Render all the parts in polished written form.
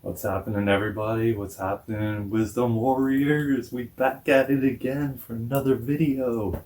What's happening, everybody? What's happening, Wisdom Warriors? We back at it again for another video.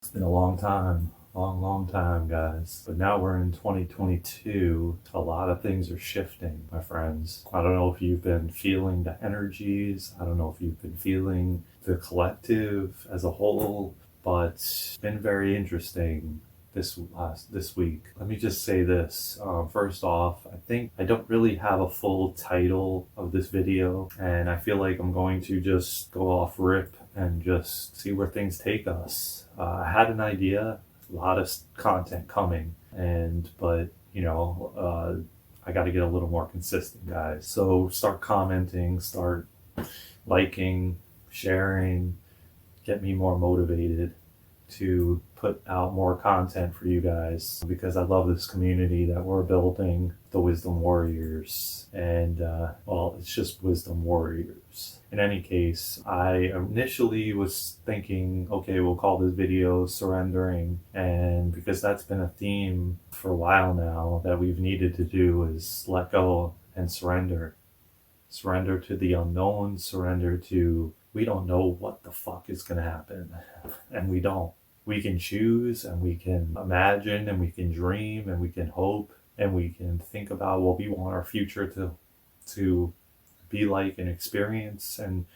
It's been a long time. Long time, guys. But now we're in 2022. A lot of things are shifting, my friends. I don't know if you've been feeling the energies. I don't know if you've been feeling the collective as a whole, but it's been very interesting this week. Let me just say this. First off, I think I don't really have a full title of this video, and I feel like I'm going to just go off rip and just see where things take us. I had an idea, a lot of content coming, but I got to get a little more consistent, guys. So start commenting, start liking, sharing, get me more motivated to put out more content for you guys, because I love this community that we're building, the Wisdom Warriors, and it's just Wisdom Warriors. In any case, I initially was thinking, okay, we'll call this video Surrendering, and because that's been a theme for a while now that we've needed to do, is let go and surrender. Surrender to the unknown, surrender to, we don't know what the fuck is going to happen, and we don't. We can choose, and we can imagine, and we can dream, and we can hope, and we can think about what we want our future to be like and experience. And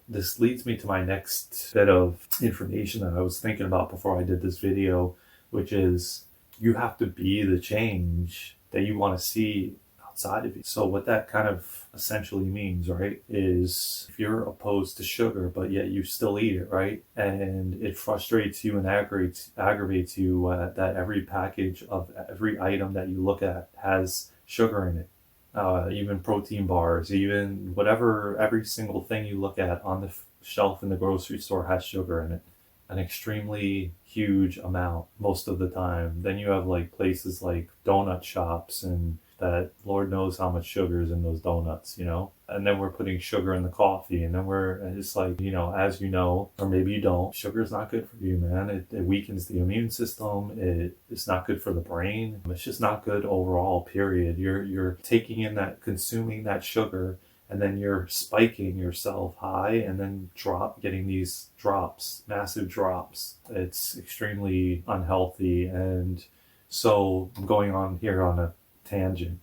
this leads me to my next bit of information that I was thinking about before I did this video, which is you have to be the change that you want to see outside of you. So what that kind of essentially means, right, is if you're opposed to sugar, but yet you still eat it, right, and it frustrates you and aggravates you that every package of every item that you look at has sugar in it, even protein bars, even whatever, every single thing you look at on the shelf in the grocery store has sugar in it, an extremely huge amount most of the time. Then you have like places like donut shops, and that Lord knows how much sugar is in those donuts, and then we're putting sugar in the coffee, and then it's like, as you know, or maybe you don't, sugar is not good for you, man. It weakens the immune system. It's not good for the brain. It's just not good overall, period. You're taking in that, consuming that sugar, and then you're spiking yourself high, and then getting these drops, massive drops. It's extremely unhealthy. And so I'm going on here on a tangent.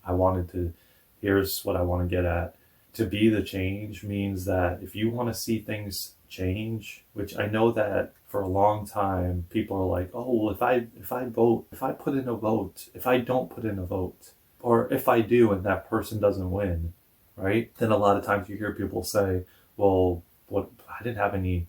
Here's what I want to get at. To be the change means that if you want to see things change, which I know that for a long time people are like, oh, well, if I vote, if I put in a vote, if I don't put in a vote, or if I do and that person doesn't win, right? Then a lot of times you hear people say, well, what, I didn't have any,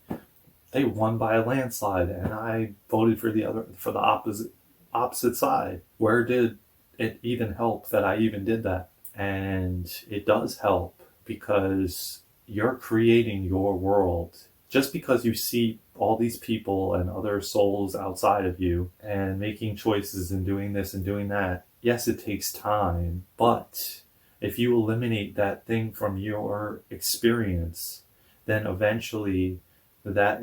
they won by a landslide and I voted for the opposite side. Where did it even help that I even did that? And it does help, because you're creating your world. Just because you see all these people and other souls outside of you and making choices and doing this and doing that, yes, it takes time, but if you eliminate that thing from your experience, then eventually that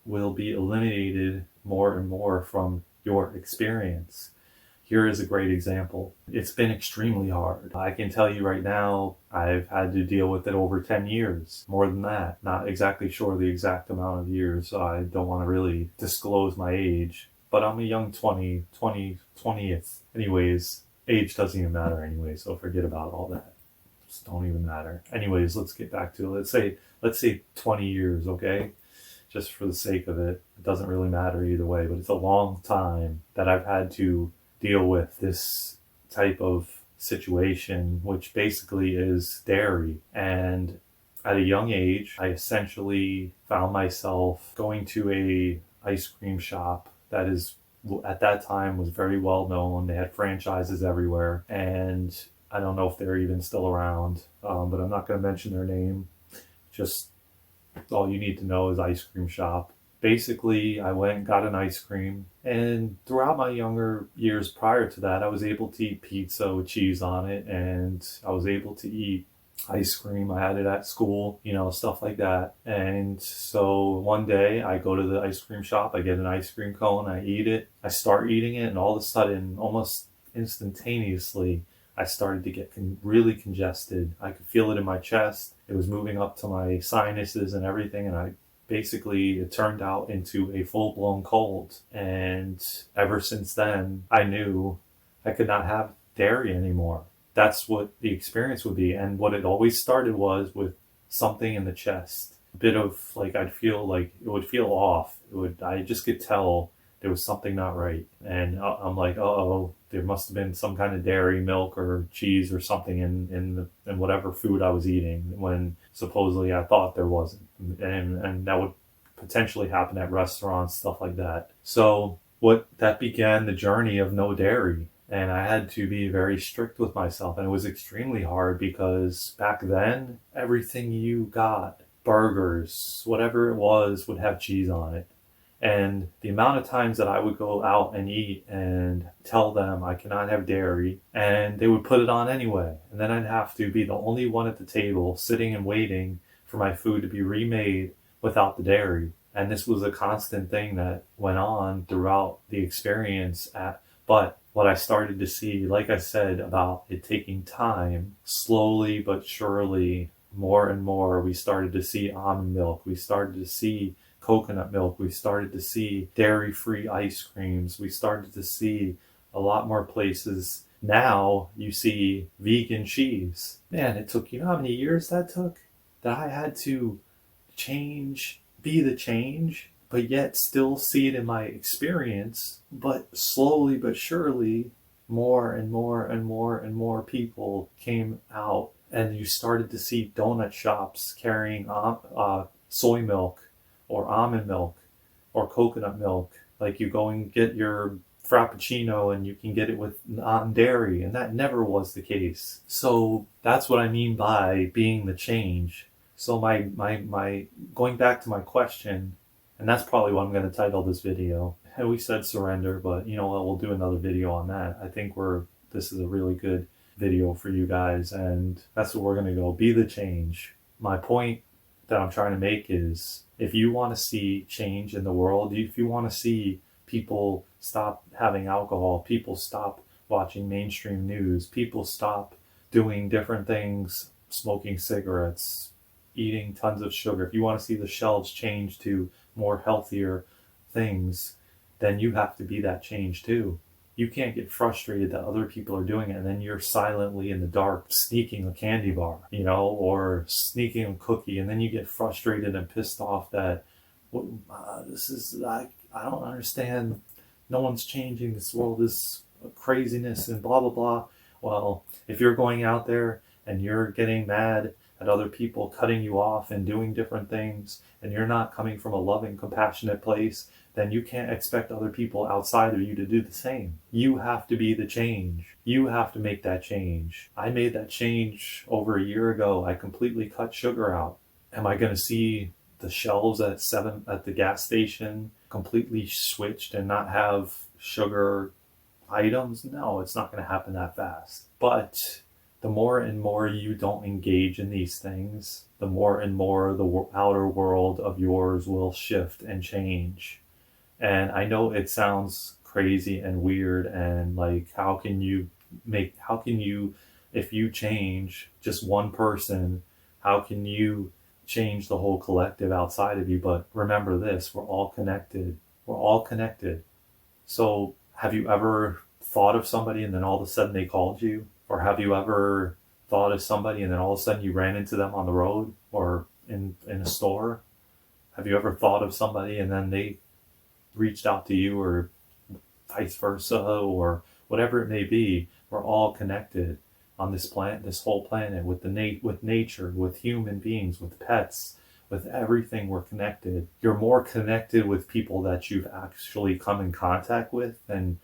will be eliminated more and more from your experience. Here is a great example. It's been extremely hard. I can tell you right now, I've had to deal with it over 10 years, more than that. Not exactly sure the exact amount of years, so I don't want to really disclose my age, but I'm a young 20th. Anyways, age doesn't even matter anyway, so forget about all that. Just don't even matter. Anyways, let's get back to it. Let's say 20 years, okay? Just for the sake of it. It doesn't really matter either way, but it's a long time that I've had to deal with this type of situation, which basically is dairy. And at a young age, I essentially found myself going to a ice cream shop that is, at that time, was very well known. They had franchises everywhere, and I don't know if they're even still around, but I'm not going to mention their name. Just all you need to know is ice cream shop. Basically, I went and got an ice cream, and throughout my younger years prior to that, I was able to eat pizza with cheese on it, and I was able to eat ice cream. I had it at school, stuff like that. And so one day I go to the ice cream shop, I get an ice cream cone, I eat it, I start eating it, and all of a sudden, almost instantaneously, I started to get really congested. I could feel it in my chest. It was moving up to my sinuses and everything, and it turned out into a full-blown cold. And ever since then, I knew I could not have dairy anymore. That's what the experience would be. And what it always started was with something in the chest. A bit of I'd feel like it would feel off. I just could tell there was something not right. And I'm like, oh, there must have been some kind of dairy, milk, or cheese or something in whatever food I was eating, when supposedly I thought there wasn't. And that would potentially happen at restaurants, stuff like that. So that began the journey of no dairy. And I had to be very strict with myself. And it was extremely hard because back then, everything you got, burgers, whatever it was, would have cheese on it. And the amount of times that I would go out and eat and tell them I cannot have dairy, and they would put it on anyway. And then I'd have to be the only one at the table sitting and waiting for my food to be remade without the dairy. And this was a constant thing that went on throughout the experience. But what I started to see, like I said, about it taking time, slowly but surely, more and more, we started to see almond milk. We started to see coconut milk. We started to see dairy-free ice creams. We started to see a lot more places. Now you see vegan cheese. Man, it took, how many years that took? That I had to be the change, but yet still see it in my experience. But slowly but surely, more and more and more and more people came out, and you started to see donut shops carrying soy milk or almond milk or coconut milk. Like, you go and get your frappuccino and you can get it with non-dairy, and that never was the case. So that's what I mean by being the change. So my going back to my question, and that's probably what I'm going to title this video. And we said surrender, but you know what? We'll do another video on that. I think this is a really good video for you guys, and that's what we're going to go. Be the change. My point that I'm trying to make is, if you want to see change in the world, if you want to see people stop having alcohol, people stop watching mainstream news, people stop doing different things, smoking cigarettes, eating tons of sugar, if you want to see the shelves change to more healthier things, then you have to be that change too. You can't get frustrated that other people are doing it, and then you're silently in the dark sneaking a candy bar, or sneaking a cookie, and then you get frustrated and pissed off that this is I don't understand. No one's changing. This world is craziness and blah blah blah. Well, if you're going out there and you're getting mad at other people cutting you off and doing different things, and you're not coming from a loving, compassionate place, then you can't expect other people outside of you to do the same. You have to be the change. You have to make that change. I made that change over a year ago. I completely cut sugar out. Am I going to see the shelves at the gas station completely switched and not have sugar items? No, it's not going to happen that fast. But the more and more you don't engage in these things, the more and more the outer world of yours will shift and change. And I know it sounds crazy and weird, and like, if you change just one person, how can you change the whole collective outside of you? But remember this, we're all connected. We're all connected. So have you ever thought of somebody and then all of a sudden they called you? Or have you ever thought of somebody and then all of a sudden you ran into them on the road or in a store? Have you ever thought of somebody and then they reached out to you, or vice versa, or whatever it may be? We're all connected on this planet, this whole planet, with with nature, with human beings, with pets, with everything. We're connected. You're more connected with people that you've actually come in contact with than,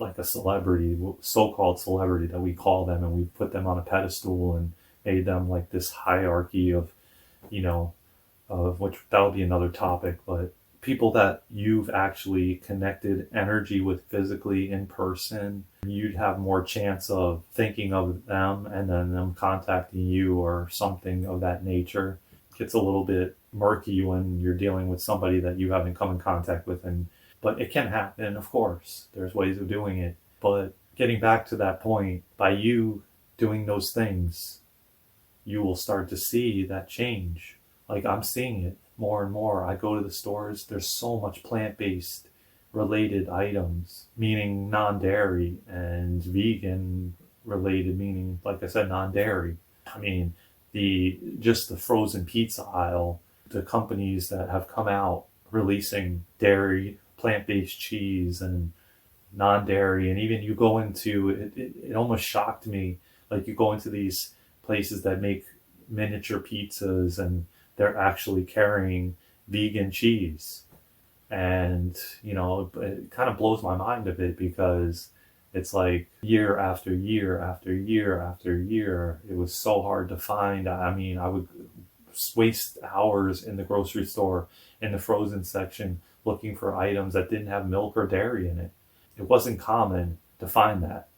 like a celebrity, so-called celebrity that we call them, and we put them on a pedestal and made them like this hierarchy of which that'll be another topic, but people that you've actually connected energy with physically in person, you'd have more chance of thinking of them and then them contacting you or something of that nature. It gets a little bit murky when you're dealing with somebody that you haven't come in contact with, and but it can happen, of course. There's ways of doing it. But getting back to that point, by you doing those things, you will start to see that change. Like I'm seeing it more and more. I go to the stores, there's so much plant-based related items, meaning non-dairy, and vegan related, meaning, like I said, non-dairy. I mean, the frozen pizza aisle, the companies that have come out releasing dairy, plant-based cheese, and non-dairy, and even you go into it almost shocked me. Like you go into these places that make miniature pizzas, and they're actually carrying vegan cheese. And it kind of blows my mind a bit, because it's like year after year after year after year, it was so hard to find. I mean, I would waste hours in the grocery store in the frozen section looking for items that didn't have milk or dairy in it. It wasn't common to find that.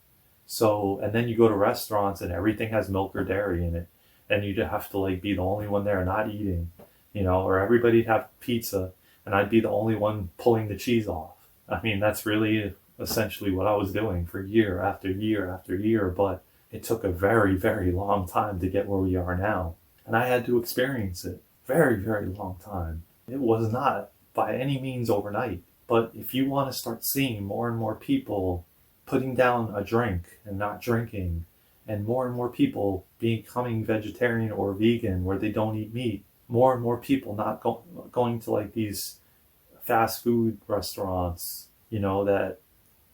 So, and then you go to restaurants and everything has milk or dairy in it, and you have to like be the only one there not eating, or everybody'd have pizza and I'd be the only one pulling the cheese off. I mean, that's really essentially what I was doing for year after year after year, but it took a very, very long time to get where we are now. And I had to experience it. Very, very long time. It was not by any means overnight. But if you want to start seeing more and more people putting down a drink and not drinking, and more people becoming vegetarian or vegan where they don't eat meat, more and more people not going to like these fast food restaurants, that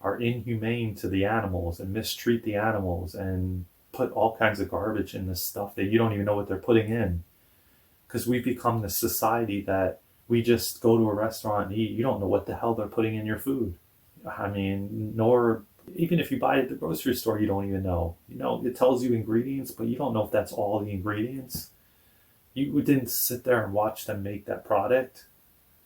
are inhumane to the animals and mistreat the animals and put all kinds of garbage in this stuff that you don't even know what they're putting in. Because we've become this society that we just go to a restaurant and eat. You don't know what the hell they're putting in your food. I mean, nor even if you buy it at the grocery store, you don't even know. It tells you ingredients, but you don't know if that's all the ingredients. You didn't sit there and watch them make that product,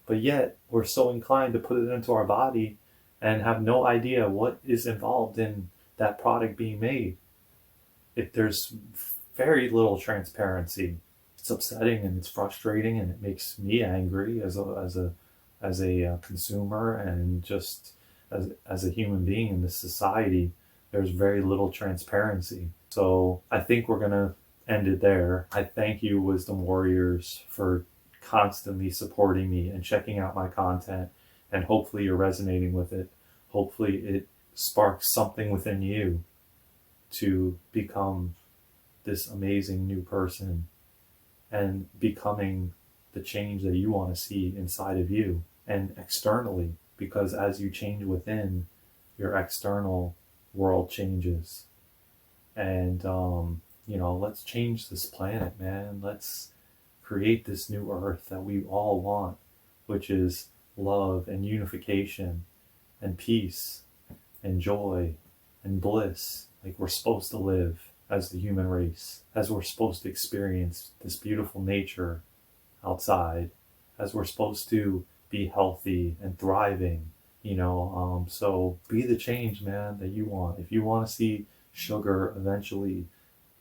but yet we're so inclined to put it into our body and have no idea what is involved in that product being made. If there's very little transparency, it's upsetting and it's frustrating, and it makes me angry as a consumer, and just as a human being in this society. There's very little transparency. So I think we're gonna end it there. I thank you, Wisdom Warriors, for constantly supporting me and checking out my content, and hopefully you're resonating with it. Hopefully it sparks something within you to become this amazing new person and becoming the change that you want to see inside of you and externally, because as you change within, your external world changes. And let's change this planet, man. Let's create this new earth that we all want, which is love and unification and peace and joy and bliss, like we're supposed to live as the human race, as we're supposed to experience this beautiful nature outside, as we're supposed to be healthy and thriving, so be the change, man, that you want. If you want to see sugar eventually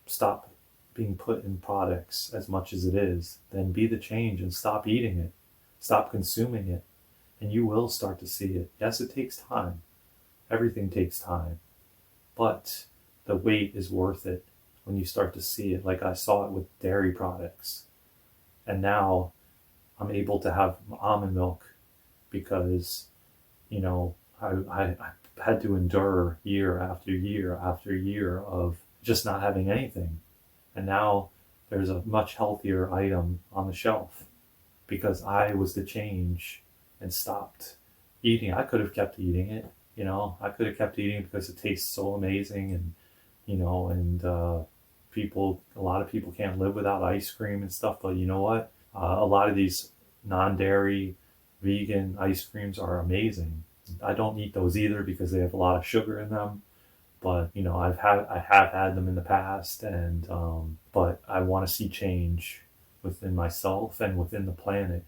stop being put in products as much as it is, then be the change and stop eating it, stop consuming it, and you will start to see it. Yes, it takes time. Everything takes time, but the wait is worth it when you start to see it. Like I saw it with dairy products, and now I'm able to have almond milk because, I had to endure year after year after year of just not having anything. And now there's a much healthier item on the shelf because I was the change and stopped eating. I could have kept eating it, I could have kept eating it because it tastes so amazing, and, a lot of people can't live without ice cream and stuff. But you know what? A lot of these non-dairy vegan ice creams are amazing. I don't eat those either because they have a lot of sugar in them. But I have had them in the past, and but I want to see change within myself and within the planet.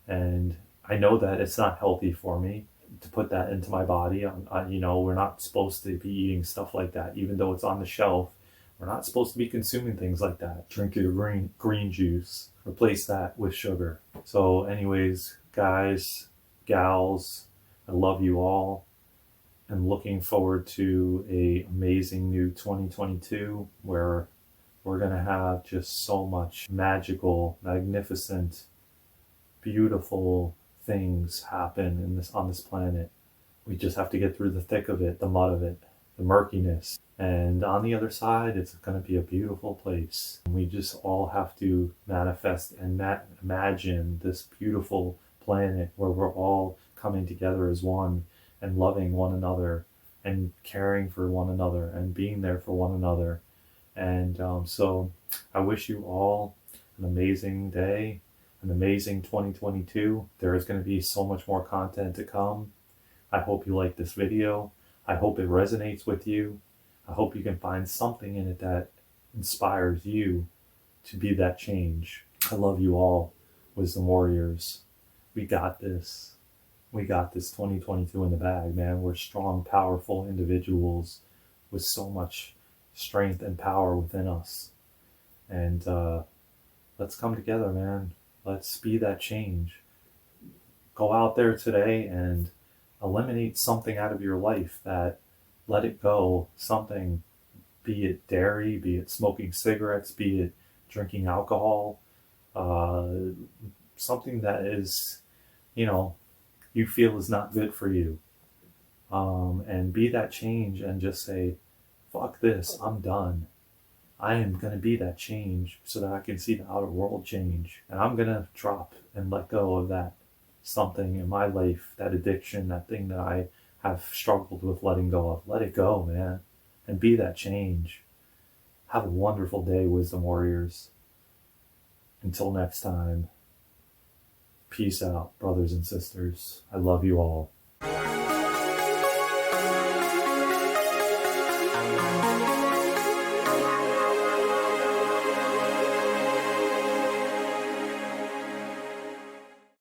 And I know that it's not healthy for me. to put that into my body. We're not supposed to be eating stuff like that, even though it's on the shelf. We're not supposed to be consuming things like that. Drink your green juice. Replace that with sugar. So anyways, guys, gals, I love you all. I'm looking forward to a amazing new 2022 where we're going to have just so much magical, magnificent, beautiful things happen on this planet. We just have to get through the thick of it, the mud of it, the murkiness. And on the other side, it's going to be a beautiful place. We just all have to manifest and imagine this beautiful planet where we're all coming together as one and loving one another and caring for one another and being there for one another. And so I wish you all an amazing day, an amazing 2022. There is going to be so much more content to come. I hope you like this video. I hope it resonates with you. I hope you can find something in it that inspires you to be that change. I love you all, Wisdom Warriors. We got this. We got this 2022 in the bag, man. We're strong, powerful individuals with so much strength and power within us. And let's come together, man. Let's be that change. Go out there today and eliminate something out of your life that, let it go. Something, be it dairy, be it smoking cigarettes, be it drinking alcohol, something that is, you feel is not good for you. And be that change and just say, fuck this, I'm done. I am going to be that change so that I can see the outer world change. And I'm going to drop and let go of that something in my life, that addiction, that thing that I have struggled with letting go of. Let it go, man. And be that change. Have a wonderful day, Wisdom Warriors. Until next time, peace out, brothers and sisters. I love you all.